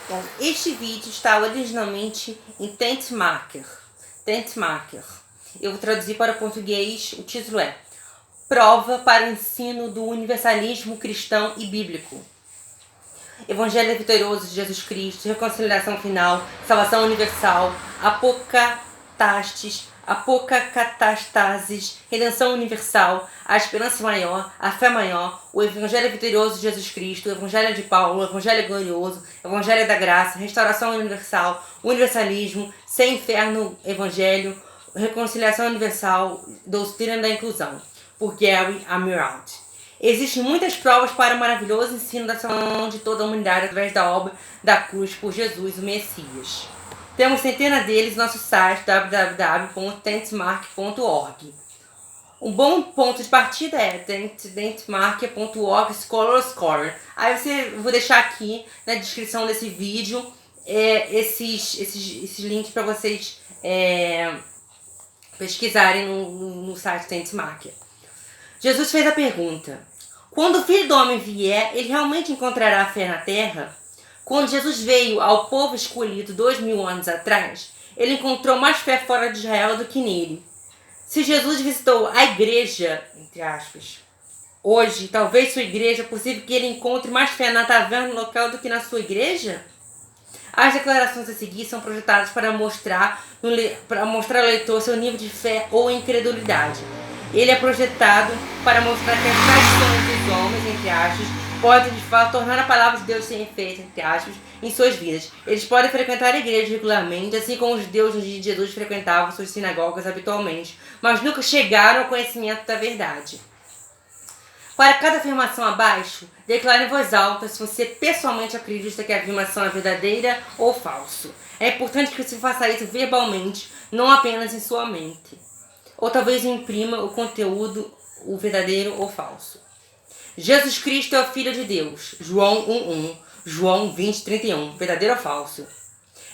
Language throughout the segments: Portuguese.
Bom, este vídeo está originalmente em Tentmaker. Eu vou traduzir para o português, o título é Prova para o ensino do universalismo cristão e bíblico. Evangelho vitorioso de Jesus Cristo, reconciliação final, salvação universal, apocatastasis, redenção universal, a esperança maior, a fé maior, o Evangelho vitorioso de Jesus Cristo, o Evangelho de Paulo, o Evangelho glorioso, o Evangelho da graça, restauração universal, universalismo, sem inferno, Evangelho, reconciliação universal, doutrina da inclusão, por Gary Amirault. Existem muitas provas para o maravilhoso ensino da salvação de toda a humanidade através da obra da cruz por Jesus, o Messias. Temos centenas deles no nosso site www.tentmark.org. Um bom ponto de partida é tentmark.org /scholar. Aí vou deixar aqui na descrição desse vídeo esses links para vocês pesquisarem no site Tentmark. Jesus fez a pergunta: quando o Filho do Homem vier, ele realmente encontrará fé na terra? Quando Jesus veio ao povo escolhido 2000 anos atrás, ele encontrou mais fé fora de Israel do que nele. Se Jesus visitou a igreja, entre aspas, hoje, talvez sua igreja, é possível que ele encontre mais fé na taverna local do que na sua igreja? As declarações a seguir são projetadas para mostrar ao leitor seu nível de fé ou incredulidade. Ele é projetado para mostrar que as tradições dos homens, entre aspas, podem de fato tornar a palavra de Deus sem efeito, entre aspas, em suas vidas. Eles podem frequentar a igreja regularmente, assim como os judeus no dia de Jesus frequentavam suas sinagogas habitualmente, mas nunca chegaram ao conhecimento da verdade. Para cada afirmação abaixo, declare em voz alta se você pessoalmente acredita que a afirmação é verdadeira ou falso. É importante que você faça isso verbalmente, não apenas em sua mente. Ou talvez imprima o conteúdo, o verdadeiro ou falso. Jesus Cristo é o Filho de Deus. João 1:1, João 20:31, verdadeiro ou falso.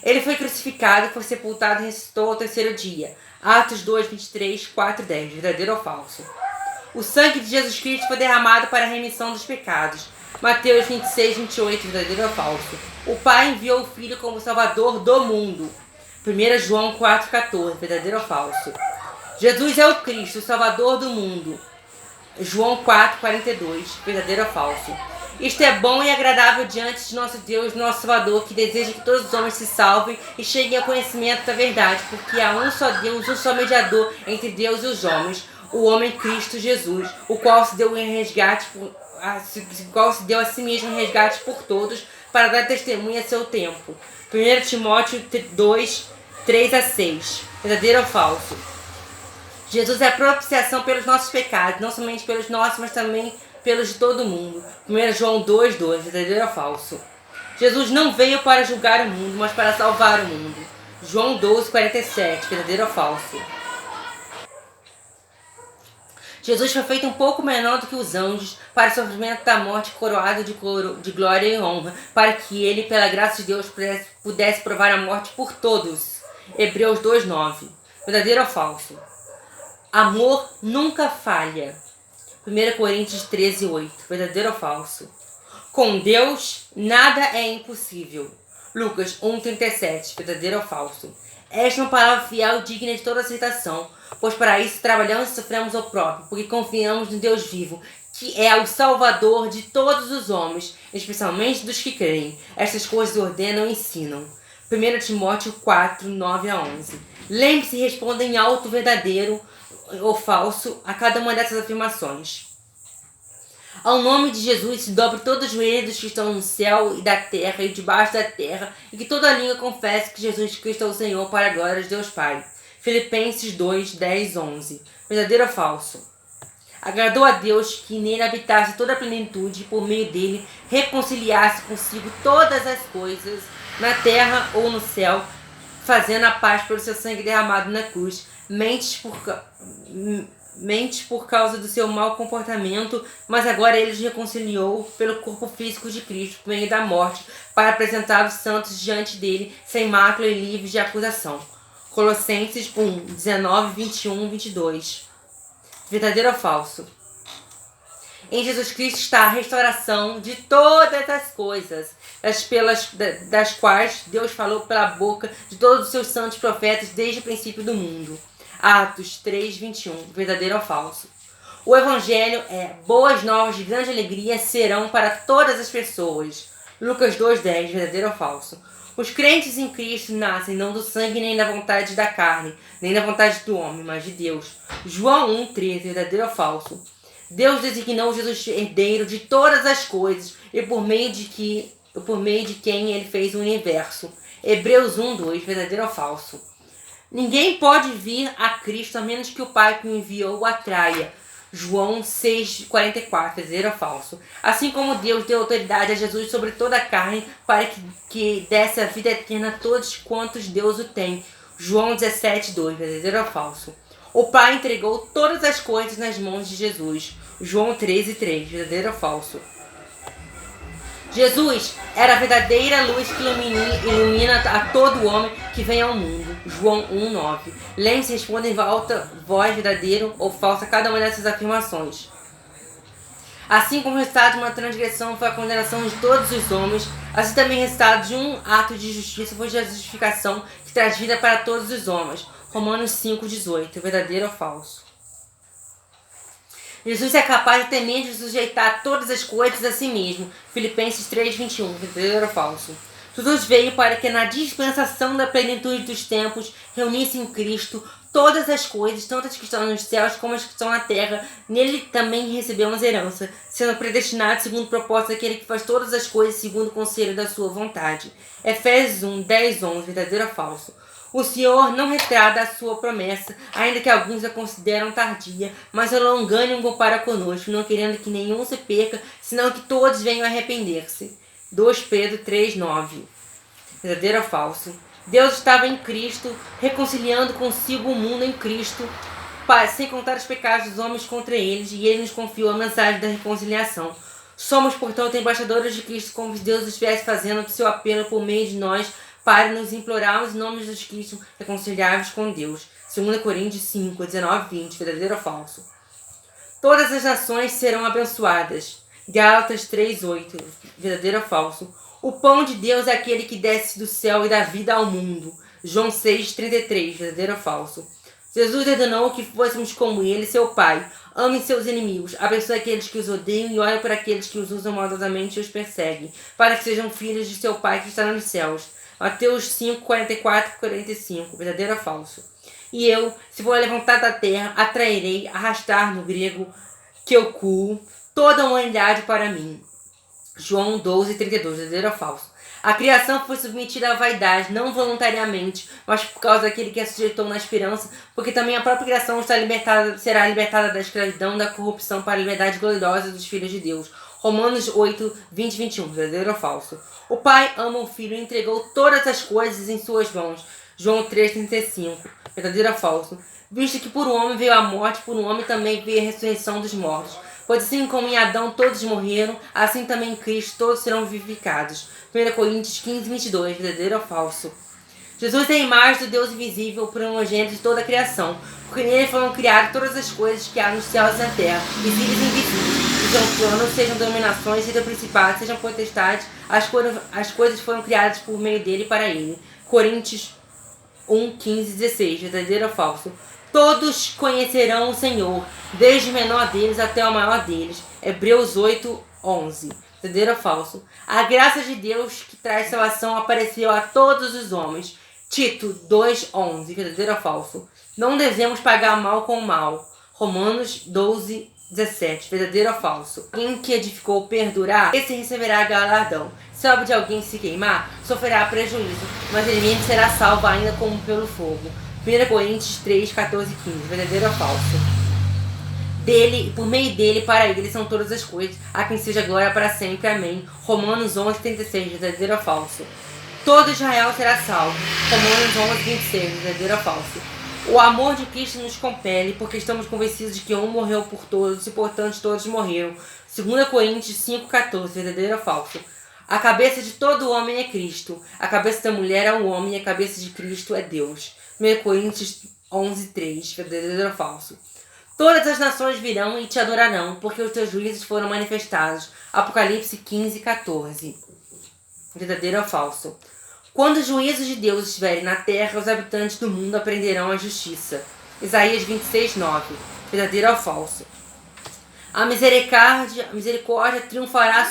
Ele foi crucificado, foi sepultado e ressuscitou ao terceiro dia. Atos 2:23, 4:10, verdadeiro ou falso. O sangue de Jesus Cristo foi derramado para a remissão dos pecados. Mateus 26:28, verdadeiro ou falso. O Pai enviou o Filho como Salvador do mundo. 1 João 4:14, verdadeiro ou falso. Jesus é o Cristo, o Salvador do mundo. João 4:42, verdadeiro ou falso. Isto é bom e agradável diante de nosso Deus, nosso Salvador, que deseja que todos os homens se salvem e cheguem ao conhecimento da verdade, porque há um só Deus, um só mediador entre Deus e os homens, o homem Cristo Jesus, o qual se deu a si mesmo em resgate por todos, para dar testemunho a seu tempo. 1 Timóteo 2, 3-6, verdadeiro ou falso. Jesus é a propiciação pelos nossos pecados, não somente pelos nossos, mas também pelos de todo mundo. 1 João 2:2, verdadeiro ou falso. Jesus não veio para julgar o mundo, mas para salvar o mundo. João 12:47, verdadeiro ou falso. Jesus foi feito um pouco menor do que os anjos para o sofrimento da morte, coroado de glória e honra, para que ele, pela graça de Deus, pudesse provar a morte por todos. Hebreus 2:9, verdadeiro ou falso. Amor nunca falha. 1 Coríntios 13:8, verdadeiro ou falso. Com Deus, nada é impossível. Lucas 1:37, verdadeiro ou falso. Esta é uma palavra fiel e digna de toda aceitação, pois para isso trabalhamos e sofremos ao próprio, porque confiamos no Deus vivo, que é o Salvador de todos os homens, especialmente dos que creem. Estas coisas ordenam e ensinam. 1 Timóteo 4:9-11. Lembre-se e responda em alto verdadeiro ou falso a cada uma dessas afirmações. Ao nome de Jesus se dobre todo o joelho dos que estão no céu e da terra e debaixo da terra, e que toda língua confesse que Jesus Cristo é o Senhor, para a glória de Deus Pai. Filipenses 2:10-11. Verdadeiro ou falso? Agradou a Deus que nele habitasse toda a plenitude e por meio dele reconciliasse consigo todas as coisas, na terra ou no céu, fazendo a paz pelo seu sangue derramado na cruz. Mente por causa do seu mau comportamento, mas agora ele os reconciliou pelo corpo físico de Cristo, por meio da morte, para apresentar os santos diante dele, sem mácula e livres de acusação. Colossenses 1:19-21-22. Verdadeiro ou falso? Em Jesus Cristo está a restauração de todas as coisas. das quais Deus falou pela boca de todos os seus santos profetas desde o princípio do mundo. Atos 3:21, verdadeiro ou falso? O Evangelho é boas novas de grande alegria serão para todas as pessoas. Lucas 2:10, verdadeiro ou falso? Os crentes em Cristo nascem não do sangue nem da vontade da carne, nem da vontade do homem, mas de Deus. João 1:13, verdadeiro ou falso? Deus designou Jesus herdeiro de todas as coisas e por meio de quem ele fez o universo. Hebreus 1:2, verdadeiro ou falso? Ninguém pode vir a Cristo a menos que o Pai que o enviou o atraia. João 6:44, verdadeiro ou falso? Assim como Deus deu autoridade a Jesus sobre toda a carne para que desse a vida eterna a todos quantos Deus o tem. João 17:2, verdadeiro ou falso? O Pai entregou todas as coisas nas mãos de Jesus. João 13:3, verdadeiro ou falso? Jesus era a verdadeira luz que ilumina a todo homem que vem ao mundo. João 1:9. Lembre-se, responda em alta voz, verdadeiro ou falso, a cada uma dessas afirmações. Assim como o resultado de uma transgressão foi a condenação de todos os homens, assim também o resultado de um ato de justiça foi a justificação que traz vida para todos os homens. Romanos 5:18. Verdadeiro ou falso? Jesus é capaz até mesmo de sujeitar todas as coisas a si mesmo. Filipenses 3:21. Verdadeiro ou falso? Jesus veio para que na dispensação da plenitude dos tempos reunisse em Cristo todas as coisas, tanto as que estão nos céus como as que estão na terra. Nele também recebemos herança, sendo predestinados segundo o propósito daquele que faz todas as coisas segundo o conselho da sua vontade. Efésios 1:10-11. Verdadeiro ou falso? O Senhor não retrata a sua promessa, ainda que alguns a consideram tardia, mas é longânimo para conosco, não querendo que nenhum se perca, senão que todos venham a arrepender-se. 2 Pedro 3:9. Verdadeiro ou falso? Deus estava em Cristo, reconciliando consigo o mundo em Cristo, sem contar os pecados dos homens contra eles, e ele nos confiou a mensagem da reconciliação. Somos, portanto, embaixadores de Cristo, como se Deus estivesse fazendo o seu apelo por meio de nós, para nos implorar os nomes de Cristo reconciliáveis com Deus. 2 Coríntios 5:19-20, verdadeiro ou falso? Todas as nações serão abençoadas. Gálatas 3:8, verdadeiro ou falso? O pão de Deus é aquele que desce do céu e dá vida ao mundo. João 6:33, verdadeiro ou falso? Jesus ordenou que fôssemos como ele, seu Pai. Amem seus inimigos, abençoe aqueles que os odeiam e olhem para aqueles que os usam maldosamente e os perseguem, para que sejam filhos de seu Pai que está nos céus. Mateus 5:44-45, verdadeiro ou falso? E eu, se for levantar da terra, atrairei, arrastar no grego, keukou, toda a humanidade para mim. João 12:32, verdadeiro ou falso? A criação foi submetida à vaidade, não voluntariamente, mas por causa daquele que a sujeitou na esperança, porque também a própria criação será libertada da escravidão, da corrupção para a liberdade gloriosa dos filhos de Deus. Romanos 8:20-21, verdadeiro ou falso? O Pai ama o Filho e entregou todas as coisas em suas mãos. João 3:35, verdadeiro ou falso? Visto que por um homem veio a morte, por um homem também veio a ressurreição dos mortos. Pois assim como em Adão todos morreram, assim também em Cristo todos serão vivificados. 1 Coríntios 15:22, verdadeiro ou falso? Jesus é a imagem do Deus invisível, o primogênito de toda a criação, porque nele foram criadas todas as coisas que há nos céus e na terra, visíveis e invisíveis, sejam tronos, sejam dominações, sejam principados, sejam potestades, as coisas foram criadas por meio dele e para ele. Coríntios 1:15-16, verdadeiro ou falso? Todos conhecerão o Senhor, desde o menor deles até o maior deles. Hebreus 8:11, verdadeiro ou falso? A graça de Deus que traz salvação apareceu a todos os homens. Tito 2:11, verdadeiro ou falso? Não devemos pagar mal com mal. Romanos 12:17, verdadeiro ou falso? Quem que edificou perdurar, esse receberá galardão. Se a obra de alguém se queimar, sofrerá prejuízo, mas ele mesmo será salvo ainda como pelo fogo. 1 Coríntios 3:14-15, verdadeiro ou falso? Dele, por meio dele, para ele são todas as coisas, a quem seja glória para sempre. Amém. Romanos 11:36, verdadeiro ou falso? Todo Israel será salvo. Romanos 11:26, verdadeiro ou falso? O amor de Cristo nos compele, porque estamos convencidos de que um morreu por todos, e portanto todos morreram. 2 Coríntios 5:14, verdadeiro ou falso? A cabeça de todo homem é Cristo, a cabeça da mulher é o homem, e a cabeça de Cristo é Deus. 1 Coríntios 11:3, verdadeiro ou falso? Todas as nações virão e te adorarão, porque os teus juízos foram manifestados. Apocalipse 15:14. verdadeiro ou falso. Quando os juízos de Deus estiverem na terra, os habitantes do mundo aprenderão a justiça. Isaías 26, 9. Verdadeiro ou falso. A misericórdia triunfará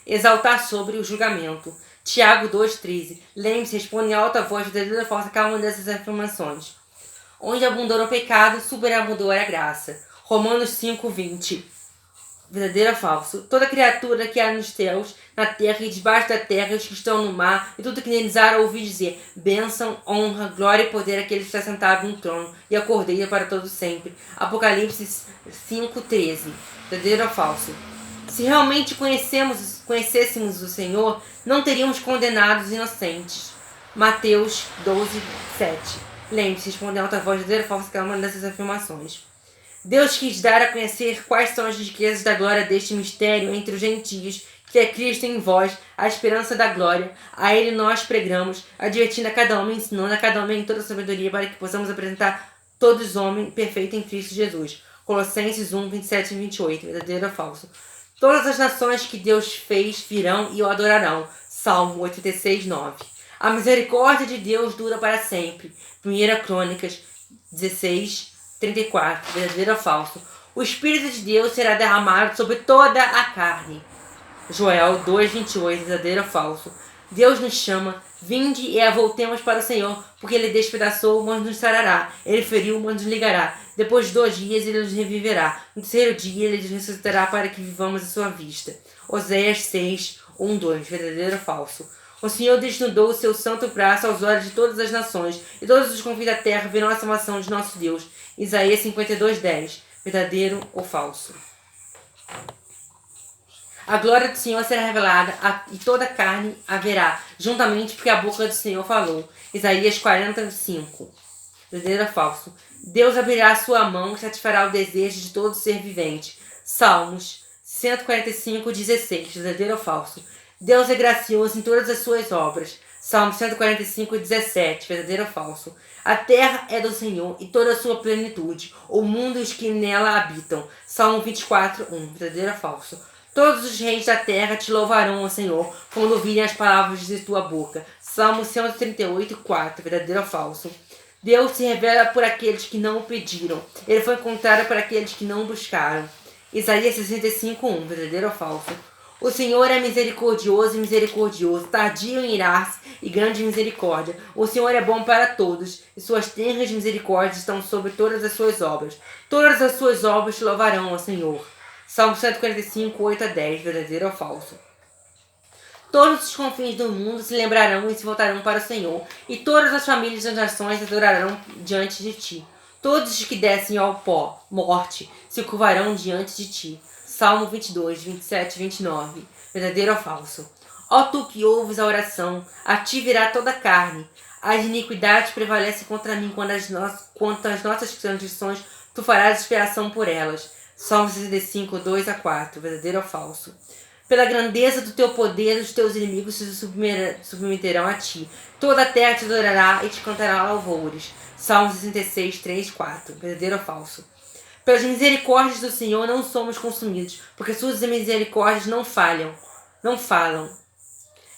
exaltar sobre o julgamento. Tiago 2,13. Lembre-se, responde em alta voz, verdadeira ou falsa, cada uma dessas afirmações. Onde abundou o pecado, superabundou a graça. Romanos 5,20. Verdadeiro ou falso? Toda criatura que há nos céus, na terra e debaixo da terra, os que estão no mar, e tudo que neles há, ouvi dizer: bênção, honra, glória e poder àquele que está sentado no trono, e a Cordeiro para todo sempre. Apocalipse 5,13. Verdadeiro ou falso? Se realmente conhecêssemos o Senhor, não teríamos condenado os inocentes. Mateus 12,7. Lembre-se, respondendo alta voz, verdadeiro ou falso, cada uma dessas afirmações. Deus quis dar a conhecer quais são as riquezas da glória deste mistério entre os gentios, que é Cristo em vós, a esperança da glória. A ele nós pregamos, advertindo a cada homem, ensinando a cada homem em toda a sabedoria, para que possamos apresentar todos os homens perfeitos em Cristo Jesus. Colossenses 1, 27 e 28. Verdadeiro ou falso? Todas as nações que Deus fez virão e o adorarão. Salmo 86, 9. A misericórdia de Deus dura para sempre. 1 Crônicas 16, 34. Verdadeiro ou falso? O Espírito de Deus será derramado sobre toda a carne. Joel 2,28. Verdadeiro ou falso? Deus nos chama, vinde e voltemos para o Senhor, porque Ele despedaçou, mas nos sarará. Ele feriu, mas nos ligará. Depois de 2 dias Ele nos reviverá. No terceiro dia Ele nos ressuscitará para que vivamos à sua vista. Oséias 6, 1, 2. Verdadeiro ou falso? O Senhor desnudou o seu santo braço aos olhos de todas as nações, e todos os confins da terra verão a salvação de nosso Deus. Isaías 52, 10. Verdadeiro ou falso? A glória do Senhor será revelada, e toda a carne a verá, juntamente porque a boca do Senhor falou. Isaías 45. Verdadeiro ou falso? Deus abrirá a sua mão e satisfará o desejo de todo ser vivente. Salmos 145, 16. Verdadeiro ou falso? Deus é gracioso em todas as suas obras. Salmo 145, 17. Verdadeiro ou falso? A terra é do Senhor e toda a sua plenitude, o mundo e os que nela habitam. Salmo 24, 1. Verdadeiro ou falso? Todos os reis da terra te louvarão, ó Senhor, quando ouvirem as palavras de tua boca. Salmo 138, 4. Verdadeiro ou falso? Deus se revela por aqueles que não o pediram. Ele foi encontrado por aqueles que não o buscaram. Isaías 65, 1. Verdadeiro ou falso? O Senhor é misericordioso, tardio em irar-se e grande misericórdia. O Senhor é bom para todos, e suas terras misericórdias estão sobre todas as suas obras. Todas as suas obras te louvarão, ó Senhor. Salmo 145, 8 a 10. Verdadeiro ou falso? Todos os confins do mundo se lembrarão e se voltarão para o Senhor, e todas as famílias das nações adorarão diante de ti. Todos os que descem ao pó, morte, se curvarão diante de ti. Salmo 22, 27 e 29. Verdadeiro ou falso? Ó tu que ouves a oração, a ti virá toda a carne. As iniquidades prevalecem contra mim, quanto às nossas transgressões, tu farás expiação por elas. Salmo 65, 2 a 4. Verdadeiro ou falso? Pela grandeza do teu poder, os teus inimigos se submeterão a ti. Toda a terra te adorará e te cantará louvores. Salmo 66, 3 e 4. Verdadeiro ou falso? Pelas misericórdias do Senhor não somos consumidos, porque suas misericórdias não falam.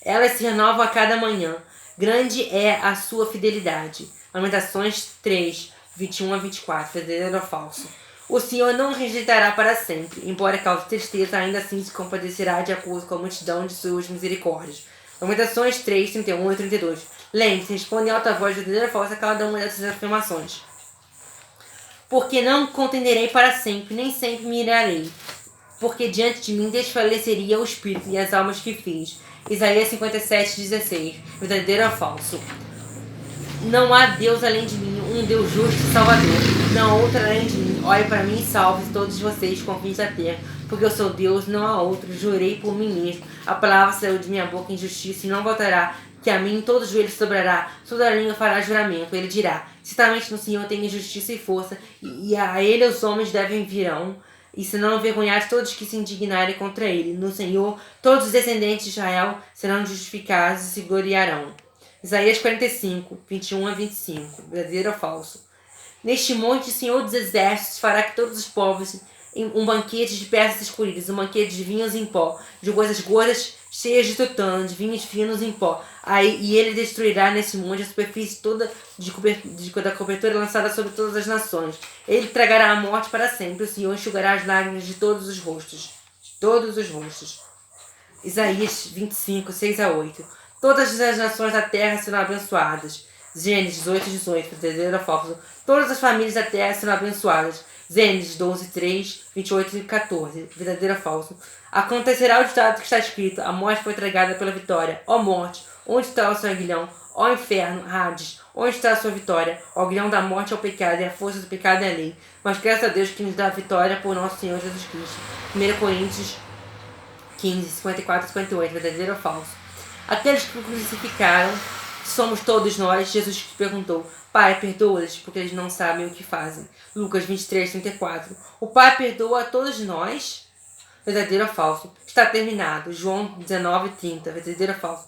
Elas se renovam a cada manhã. Grande é a sua fidelidade. Lamentações 3, 21 a 24. Verdadeiro ou falso? O Senhor não rejeitará para sempre, embora cause tristeza, ainda assim se compadecerá de acordo com a multidão de suas misericórdias. Lamentações 3, 31 e 32. Lembre-se, responde em alta voz, verdadeira ou falsa, a cada uma dessas afirmações. Porque não contenderei para sempre, nem sempre me irarei. Porque diante de mim desfaleceria o espírito e as almas que fiz. Isaías 57, 16. Verdadeiro ou falso? Não há Deus além de mim, um Deus justo e salvador. Não há outro além de mim. Olhe para mim e salve todos vocês, confins da terra. Porque eu sou Deus, não há outro. Jurei por mim mesmo. A palavra saiu de minha boca em justiça e não voltará. Que a mim todo joelho se dobrará, toda língua fará juramento. Ele dirá: certamente no Senhor tem justiça e força, e a ele os homens virão, e serão envergonhados todos que se indignarem contra ele. No Senhor todos os descendentes de Israel serão justificados e se gloriarão. Isaías 45, 21 a 25. Verdadeiro ou falso? Neste monte o Senhor dos exércitos fará que todos os povos um banquete de peças escolhidas, um banquete de vinhos em pó, de coisas gordas cheias de tutano, de vinhos finos em pó. E ele destruirá nesse monte a superfície toda da cobertura lançada sobre todas as nações. Ele tragará a morte para sempre. O Senhor enxugará as lágrimas de todos os rostos. De todos os rostos. Isaías 25, 6-8. Todas as nações da terra serão abençoadas. Gênesis 8:18, verdadeiro ou falso. Todas as famílias da terra serão abençoadas. Gênesis 12:3, 28 e 14, verdadeiro ou falso. Acontecerá o ditado que está escrito: a morte foi tragada pela vitória. Ó morte, onde está o seu aguilhão? Ó inferno, Hades, onde está a sua vitória? O aguilhão da morte é o pecado, e a força do pecado é a lei. Mas graças a Deus que nos dá a vitória por nosso Senhor Jesus Cristo. 1 Coríntios 15, 54 e 58, verdadeiro ou falso. Aqueles que o crucificaram, somos todos nós. Jesus perguntou: Pai, perdoa-lhes, porque eles não sabem o que fazem. Lucas 23, 34. O Pai perdoa a todos nós? Verdadeiro ou falso? Está terminado. João 19, 30. Verdadeiro ou falso?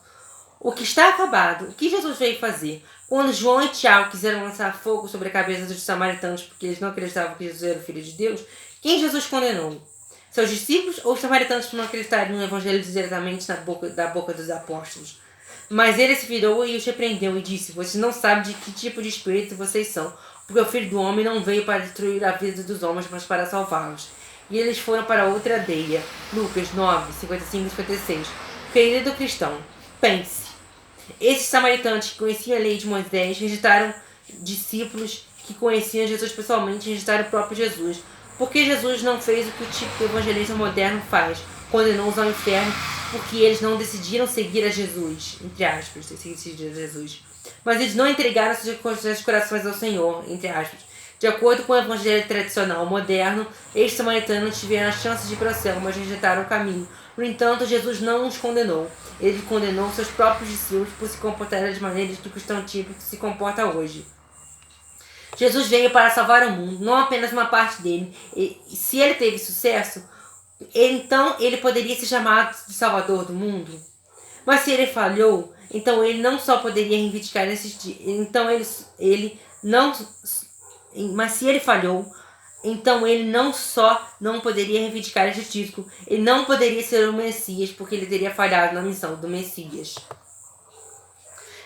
O que está acabado? O que Jesus veio fazer? Quando João e Tiago quiseram lançar fogo sobre a cabeça dos samaritanos porque eles não acreditavam que Jesus era o Filho de Deus, quem Jesus condenou? Seus discípulos ou os samaritanos por não acreditarem no Evangelho diretamente da boca dos apóstolos? Mas ele se virou e os repreendeu e disse: vocês não sabem de que tipo de espírito vocês são, porque o Filho do Homem não veio para destruir a vida dos homens, mas para salvá-los. E eles foram para outra aldeia. Lucas 9, 55 e 56. Querido cristão, pense. Esses samaritanos que conheciam a lei de Moisés rejeitaram discípulos que conheciam Jesus pessoalmente e rejeitaram o próprio Jesus. Porque Jesus não fez o que o típico evangelista moderno faz, condenou-os ao inferno, porque eles não decidiram seguir a Jesus, entre aspas, seguir a Jesus. Mas eles não entregaram seus corações ao Senhor, entre aspas. De acordo com o evangelho tradicional moderno, estes samaritanos tiveram a chance de ir para o céu, mas rejeitaram o caminho. No entanto, Jesus não os condenou. Ele condenou seus próprios discípulos por se comportarem de maneira que o cristão típico se comporta hoje. Jesus veio para salvar o mundo, não apenas uma parte dele. E se ele teve sucesso, então ele poderia ser chamado de Salvador do mundo. Mas se ele falhou, então ele não só poderia reivindicar esses Mas se ele falhou, então ele não só não poderia reivindicar esse título, ele não poderia ser o Messias, porque ele teria falhado na missão do Messias.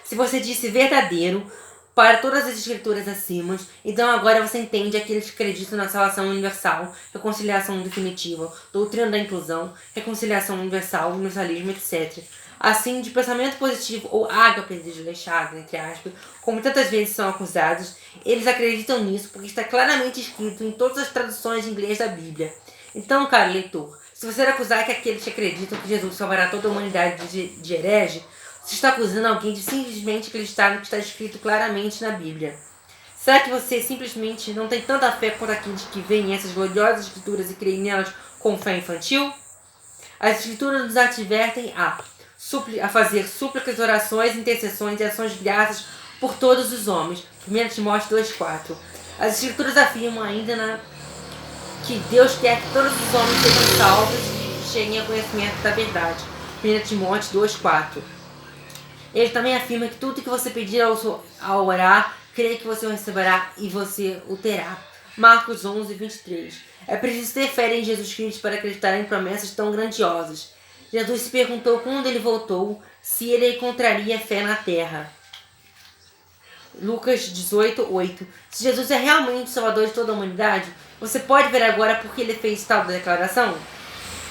Se você disse verdadeiro para todas as escrituras acima, então agora você entende aqueles que acreditam na salvação universal, reconciliação definitiva, doutrina da inclusão, reconciliação universal, universalismo, etc. Assim, de pensamento positivo ou ágape desleixado, entre aspas, como tantas vezes são acusados, eles acreditam nisso porque está claramente escrito em todas as traduções de inglês da Bíblia. Então, caro leitor, se você acusar que aqueles que acreditam que Jesus salvará toda a humanidade de herege, você está acusando alguém de simplesmente acreditar no que está escrito claramente na Bíblia. Será que você simplesmente não tem tanta fé quanto aqueles que veem essas gloriosas escrituras e creem nelas com fé infantil? As escrituras nos advertem a fazer súplicas, orações, intercessões e ações de graças por todos os homens. 1 Timóteo 2,4. As escrituras afirmam ainda que Deus quer que todos os homens sejam salvos e cheguem ao conhecimento da verdade. 1 Timóteo 2,4. Ele também afirma que tudo que você pedir ao orar, creia que você o receberá e você o terá. Marcos 11, 23. É preciso ter fé em Jesus Cristo para acreditar em promessas tão grandiosas. Jesus se perguntou quando ele voltou se ele encontraria fé na terra. Lucas 18, 8. Se Jesus é realmente o Salvador de toda a humanidade, você pode ver agora por que ele fez tal declaração?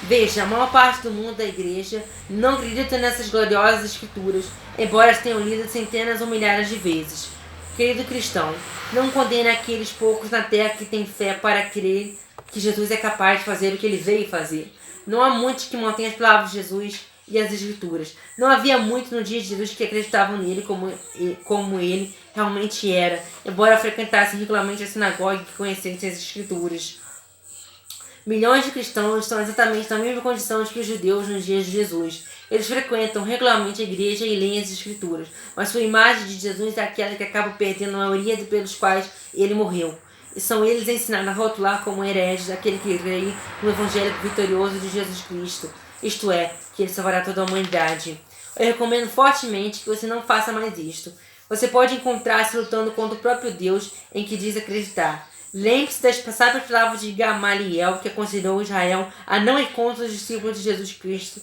Veja, a maior parte do mundo da igreja não acredita nessas gloriosas escrituras, embora as tenham lido centenas ou milhares de vezes. Querido cristão, não condene aqueles poucos na terra que têm fé para crer que Jesus é capaz de fazer o que ele veio fazer. Não há muitos que mantêm as palavras de Jesus e as escrituras. Não havia muitos no dia de Jesus que acreditavam nele como ele realmente era, embora frequentassem regularmente a sinagoga e que conhecessem as escrituras. Milhões de cristãos estão exatamente na mesma condição que os judeus nos dias de Jesus. Eles frequentam regularmente a igreja e leem as escrituras, mas sua imagem de Jesus é aquela que acaba perdendo a maioria pelos quais ele morreu. E são eles ensinados a rotular como hereges aquele que crê no evangelho vitorioso de Jesus Cristo, isto é, que ele salvará toda a humanidade. Eu recomendo fortemente que você não faça mais isto. Você pode encontrar-se lutando contra o próprio Deus em que diz acreditar. Lembre-se das passadas palavras de Gamaliel, que aconselhou Israel a não ir contra os discípulos de Jesus Cristo,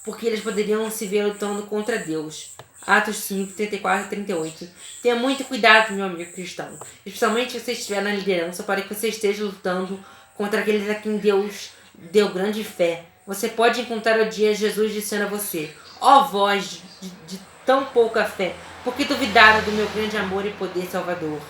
porque eles poderiam se ver lutando contra Deus. Atos 5, 34 e 38. Tenha muito cuidado, meu amigo cristão, especialmente se você estiver na liderança, para que você esteja lutando contra aqueles a quem Deus deu grande fé. Você pode encontrar o dia Jesus dizendo a você: ó voz de tão pouca fé, porque duvidaram do meu grande amor e poder salvador.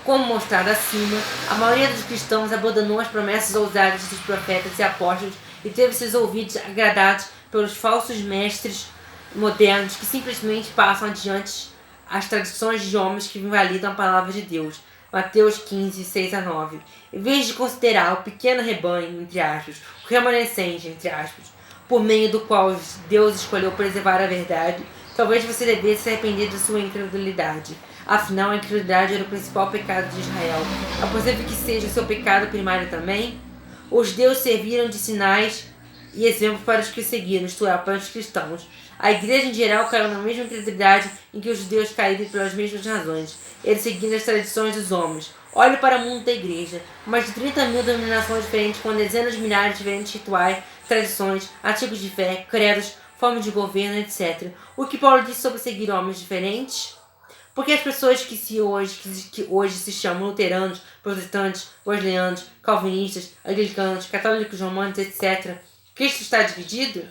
Como mostrado acima, a maioria dos cristãos abandonou as promessas ousadas dos profetas e apóstolos e teve seus ouvidos agradados pelos falsos mestres modernos que simplesmente passam adiante as tradições de homens que invalidam a palavra de Deus. Mateus 15, 6 a 9. Em vez de considerar o pequeno rebanho, entre aspas, o remanescente, entre aspas, por meio do qual Deus escolheu preservar a verdade, talvez você devesse se arrepender de sua incredulidade. Afinal, a incredulidade era o principal pecado de Israel. É possível que seja o seu pecado primário também? Os judeus serviram de sinais e exemplos para os que seguiram, isto é, para os cristãos. A igreja em geral caiu na mesma incredulidade em que os judeus caíram pelas mesmas razões. Eles seguindo as tradições dos homens. Olhe para o mundo da igreja. Mais de 30 mil denominações diferentes com dezenas de milhares de diferentes rituais, tradições, artigos de fé, credos, formas de governo, etc. O que Paulo disse sobre seguir homens diferentes? Porque as pessoas que hoje se chamam luteranos, protestantes, wesleyanos, calvinistas, anglicanos, católicos romanos, etc., Cristo está dividido?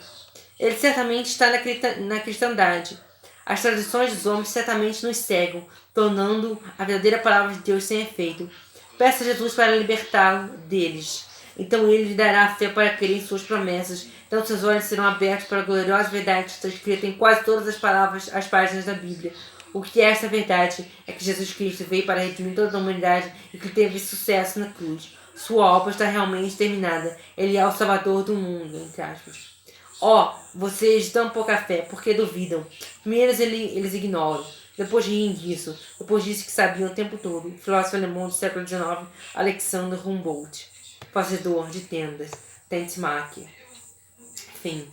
Ele certamente está na cristandade. As tradições dos homens certamente nos cegam, tornando a verdadeira palavra de Deus sem efeito. Peça a Jesus para libertá-lo deles. Então ele lhe dará a fé para crer em suas promessas. Então seus olhos serão abertos para a gloriosa verdade que está escrita em quase todas as páginas da Bíblia. O que é essa verdade é que Jesus Cristo veio para redimir toda a humanidade e que teve sucesso na cruz. Sua obra está realmente terminada. Ele é o Salvador do mundo, entre aspas. Vocês dão pouca fé, porque duvidam. Primeiro eles ignoram, depois riem disso, depois dizem que sabiam o tempo todo. Filósofo alemão do século XIX, Alexander Humboldt. Fazedor de tendas, Tentmacher. Fim.